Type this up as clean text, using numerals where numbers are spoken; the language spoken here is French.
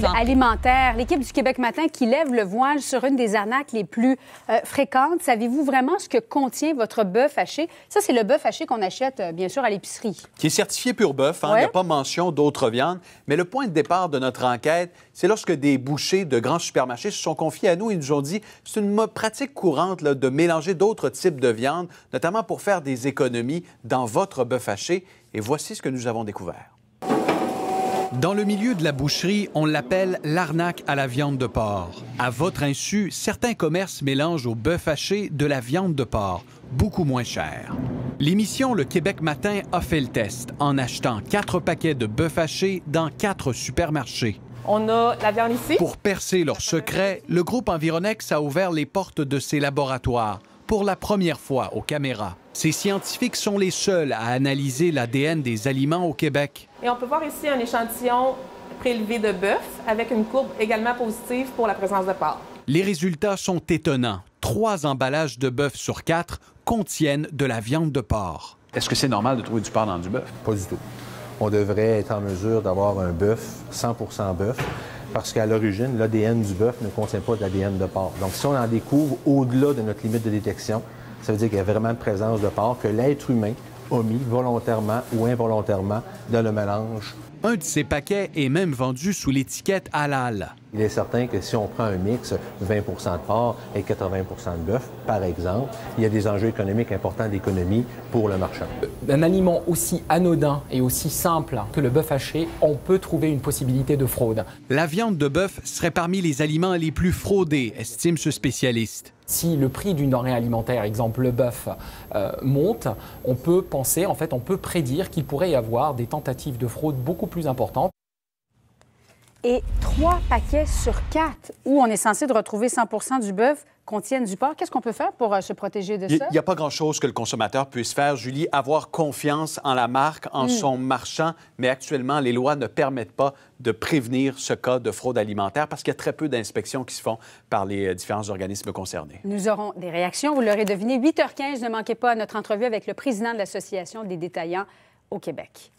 fraude alimentaire. L'équipe du Québec Matin qui lève le voile sur une des arnaques les plus fréquentes. Savez-vous vraiment ce que contient votre bœuf haché? Ça, c'est le bœuf haché qu'on achète, bien sûr, à l'épicerie. Qui est certifié pur bœuf, hein? Il n'y a pas mention d'autres viandes. Mais le point de départ de notre enquête, c'est lorsque des bouchers de grands supermarchés se sont confiés à nous et nous ont dit c'est une pratique courante là, de mélanger d'autres types de viande, notamment pour faire des économies dans votre bœuf haché. Et voici ce que nous avons découvert. Dans le milieu de la boucherie, on l'appelle l'arnaque à la viande de porc. À votre insu, certains commerces mélangent au bœuf haché de la viande de porc, beaucoup moins chère. L'émission Le Québec Matin a fait le test en achetant 4 paquets de bœuf haché dans 4 supermarchés. On a la viande ici. Pour percer leur secret, le groupe Environex a ouvert les portes de ses laboratoires pour la première fois aux caméras. Ces scientifiques sont les seuls à analyser l'ADN des aliments au Québec. Et on peut voir ici un échantillon prélevé de bœuf avec une courbe également positive pour la présence de porc. Les résultats sont étonnants. 3 emballages de bœuf sur 4 contiennent de la viande de porc. Est-ce que c'est normal de trouver du porc dans du bœuf? Pas du tout. On devrait être en mesure d'avoir un bœuf 100% bœuf parce qu'à l'origine, l'ADN du bœuf ne contient pas de l'ADN de porc. Donc, si on en découvre au-delà de notre limite de détection, ça veut dire qu'il y a vraiment une présence de porc que l'être humain a mis volontairement ou involontairement dans le mélange. Un de ces paquets est même vendu sous l'étiquette halal. Il est certain que si on prend un mix 20 de porc et 80 de bœuf, par exemple, il y a des enjeux économiques importants d'économie pour le marchand. Un aliment aussi anodin et aussi simple que le bœuf haché, on peut trouver une possibilité de fraude. La viande de bœuf serait parmi les aliments les plus fraudés, estime ce spécialiste. Si le prix d'une denrée alimentaire, exemple le bœuf, monte, on peut penser, en fait, on peut prédire qu'il pourrait y avoir des tentatives de fraude beaucoup plus importantes. Et 3 paquets sur 4 où on est censé de retrouver 100 du bœuf contiennent du porc. Qu'est-ce qu'on peut faire pour se protéger de ça? Il n'y a pas grand-chose que le consommateur puisse faire, Julie, avoir confiance en la marque, en son marchand, mais actuellement, les lois ne permettent pas de prévenir ce cas de fraude alimentaire parce qu'il y a très peu d'inspections qui se font par les différents organismes concernés. Nous aurons des réactions, vous l'aurez deviné. 8h15, ne manquez pas notre entrevue avec le président de l'Association des détaillants au Québec.